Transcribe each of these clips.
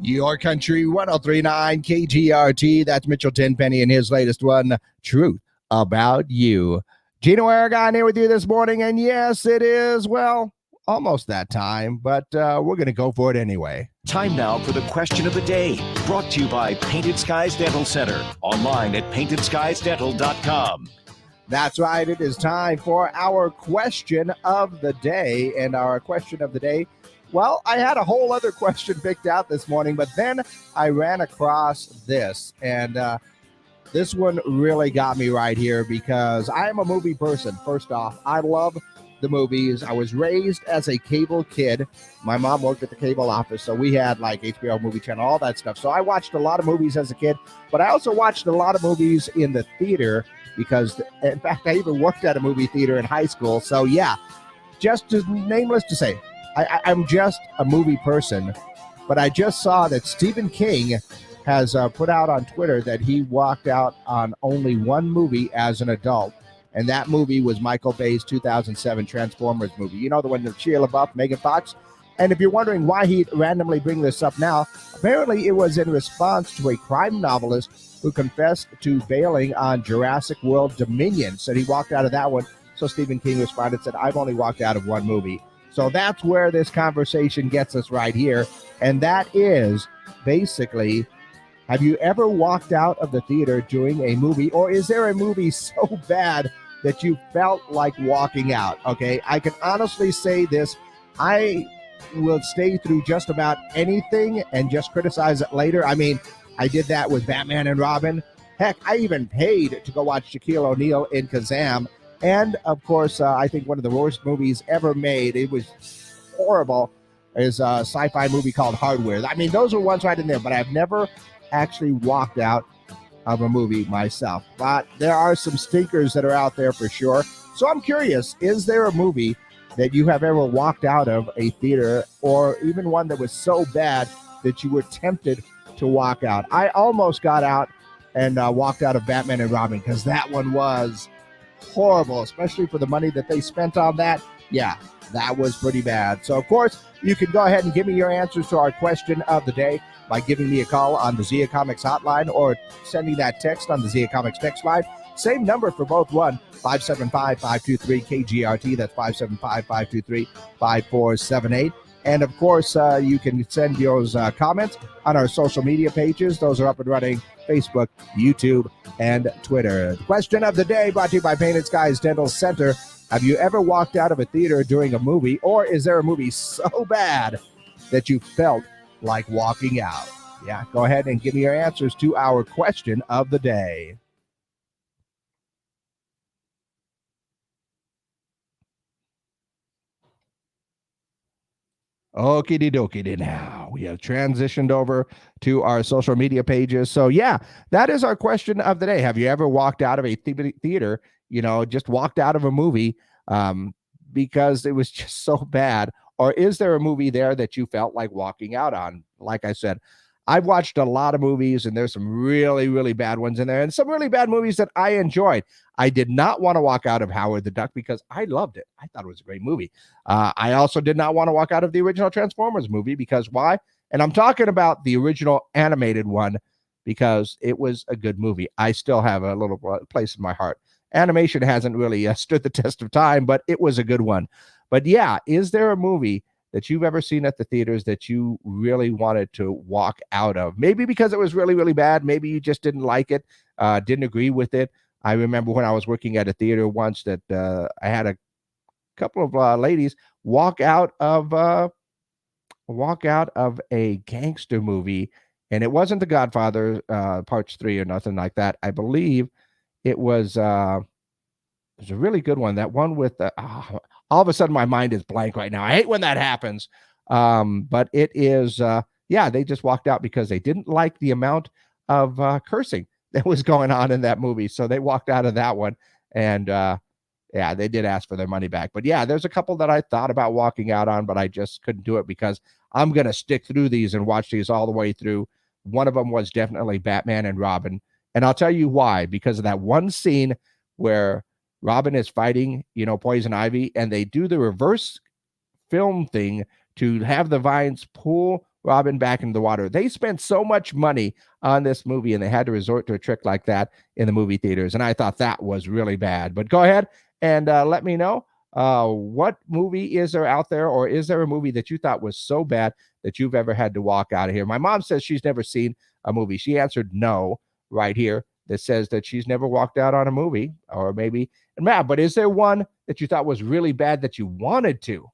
Your Country 1039 KGRT. That's Mitchell Tenpenny and his latest one, Truth About You. Gino Aragon here with you this morning, and yes, it is, well, almost that time, but we're going to go for it anyway. Time now for the question of the day, brought to you by Painted Skies Dental Center, online at paintedskiesdental.com. That's right. It is time for our question of the day, and our question of the day, well, I had a whole other question picked out this morning, but then I ran across this, and this one really got me right here because I am a movie person. First off, I love the movies. I was raised as a cable kid. My mom worked at the cable office, so we had like HBO Movie Channel, all that stuff. So I watched a lot of movies as a kid, but I also watched a lot of movies in the theater because, in fact, I even worked at a movie theater in high school. So yeah, just as nameless to say, I'm just a movie person, but I just saw that Stephen King has put out on Twitter that he walked out on only one movie as an adult, and that movie was Michael Bay's 2007 Transformers movie. You know, the one with Shia LaBeouf, Megan Fox? And if you're wondering why he randomly bring this up now, apparently it was in response to a crime novelist who confessed to bailing on Jurassic World Dominion. Said he walked out of that one. So Stephen King responded, said, I've only walked out of one movie. So that's where this conversation gets us right here. And that is basically, have you ever walked out of the theater during a movie, or is there a movie so bad that you felt like walking out? Okay, I can honestly say this. I will stay through just about anything and just criticize it later. I mean, I did that with Batman and Robin. Heck, I even paid to go watch Shaquille O'Neal in Kazam. And, of course, I think one of the worst movies ever made, it was horrible, is a sci-fi movie called Hardware. I mean, those are ones right in there, but I've never actually walked out of a movie myself. But there are some stinkers that are out there for sure. So I'm curious, is there a movie that you have ever walked out of a theater, or even one that was so bad that you were tempted to walk out? I almost got out and walked out of Batman and Robin because that one was horrible, especially for the money that they spent on that. Yeah, that was pretty bad. So, of course, you can go ahead and give me your answers to our question of the day by giving me a call on the Zia Comics hotline or sending that text on the Zia Comics text line. Same number for both, 1-575-523-KGRT. That's 575-523-5478. And, of course, you can send your comments on our social media pages. Those are up and running: Facebook, YouTube, and Twitter. The question of the day brought to you by Painted Skies Dental Center. Have you ever walked out of a theater during a movie, or is there a movie so bad that you felt like walking out? Yeah, go ahead and give me your answers to our question of the day. Okie dokie now. We have transitioned over to our social media pages. So yeah, that is our question of the day. Have you ever walked out of a theater, just walked out of a movie because it was just so bad? Or is there a movie there that you felt like walking out on? Like I said, I've watched a lot of movies, and there's some really, really bad ones in there, and some really bad movies that I enjoyed. I did not want to walk out of Howard the Duck because I loved it. I thought it was a great movie. I also did not want to walk out of the original Transformers movie because why? And I'm talking about the original animated one because it was a good movie. I still have a little place in my heart. Animation hasn't really stood the test of time, but it was a good one. But yeah, is there a movie that you've ever seen at the theaters that you really wanted to walk out of? Maybe because it was really, really bad. Maybe you just didn't like it, didn't agree with it. I remember when I was working at a theater once that I had a couple of ladies walk out of a gangster movie, and it wasn't The Godfather Parts 3 or nothing like that. I believe it was a really good one. That one with all of a sudden my mind is blank right now. I hate when that happens. But it is they just walked out because they didn't like the amount of cursing that was going on in that movie. So they walked out of that one, and they did ask for their money back. But yeah, there's a couple that I thought about walking out on, but I just couldn't do it because I'm going to stick through these and watch these all the way through. One of them was definitely Batman and Robin. And I'll tell you why, because of that one scene where Robin is fighting, Poison Ivy, and they do the reverse film thing to have the vines pull Robin back into the water. They spent so much money on this movie, and they had to resort to a trick like that in the movie theaters. And I thought that was really bad. But go ahead and let me know what movie is there out there, or is there a movie that you thought was so bad that you've ever had to walk out of here? My mom says she's never seen a movie. She answered no right here. That says that she's never walked out on a movie, or maybe, Matt, but is there one that you thought was really bad that you wanted to?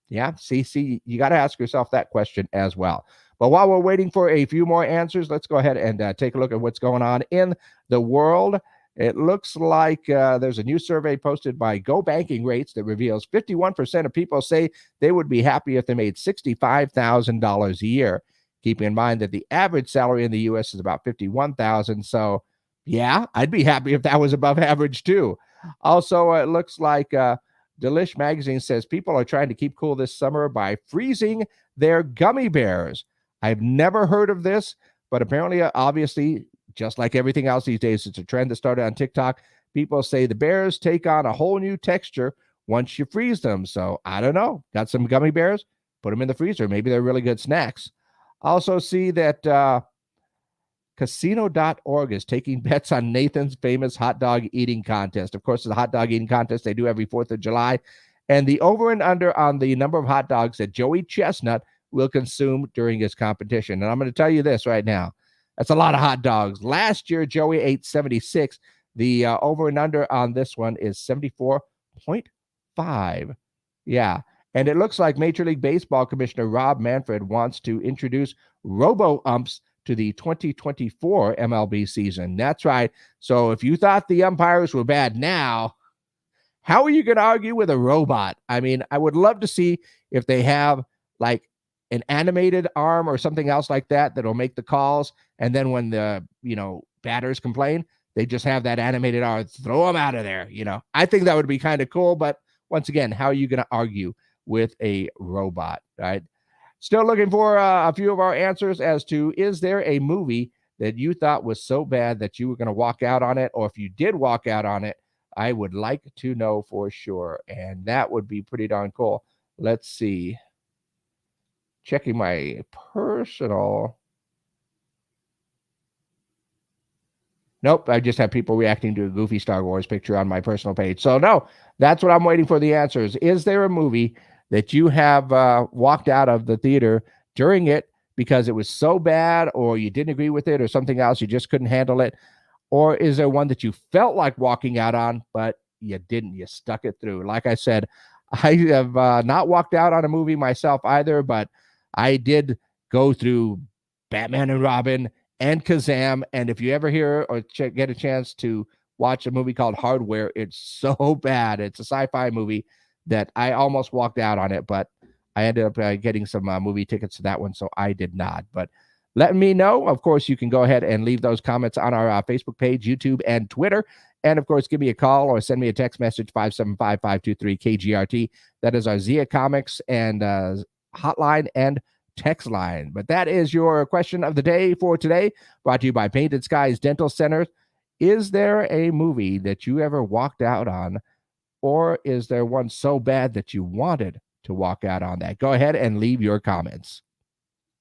Yeah, see, you got to ask yourself that question as well. But while we're waiting for a few more answers, let's go ahead and take a look at what's going on in the world. It looks like there's a new survey posted by Go Banking Rates that reveals 51% of people say they would be happy if they made $65,000 a year. Keep in mind that the average salary in the U.S. is about $51,000. So, yeah, I'd be happy if that was above average too. Also, it looks like Delish Magazine says people are trying to keep cool this summer by freezing their gummy bears. I've never heard of this, but apparently, obviously, just like everything else these days, it's a trend that started on TikTok. People say the bears take on a whole new texture once you freeze them. So, I don't know. Got some gummy bears? Put them in the freezer. Maybe they're really good snacks. Also see that casino.org is taking bets on Nathan's famous hot dog eating contest. Of course, it's a hot dog eating contest they do every 4th of July. And the over and under on the number of hot dogs that Joey Chestnut will consume during his competition. And I'm going to tell you this right now. That's a lot of hot dogs. Last year, Joey ate 76. The over and under on this one is 74.5. Yeah. And it looks like Major League Baseball Commissioner Rob Manfred wants to introduce robo-umps to the 2024 MLB season. That's right. So if you thought the umpires were bad now, how are you going to argue with a robot? I mean, I would love to see if they have like an animated arm or something else like that that'll make the calls. And then when the, batters complain, they just have that animated arm, throw them out of there. I think that would be kind of cool. But once again, how are you going to argue with a robot, right? Still looking for a few of our answers as to, is there a movie that you thought was so bad that you were going to walk out on it? Or if you did walk out on it, I would like to know for sure. And that would be pretty darn cool. Let's see. Checking my personal. Nope, I just have people reacting to a goofy Star Wars picture on my personal page. So no, that's what I'm waiting for the answers. Is there a movie that you have walked out of the theater during it because it was so bad, or you didn't agree with it, or something else, you just couldn't handle it? Or is there one that you felt like walking out on, but you didn't, you stuck it through? Like I said, I have not walked out on a movie myself either, but I did go through Batman and Robin and Kazam. And if you ever hear or get a chance to watch a movie called Hardware, it's so bad. It's a sci-fi movie that I almost walked out on it, but I ended up getting some movie tickets to that one, so I did not. But let me know. Of course, you can go ahead and leave those comments on our Facebook page, YouTube, and Twitter. And, of course, give me a call or send me a text message, 575-523-KGRT. That is our Zia Comics and hotline and text line. But that is your question of the day for today, brought to you by Painted Skies Dental Center. Is there a movie that you ever walked out on, or is there one so bad that you wanted to walk out on that? Go ahead and leave your comments.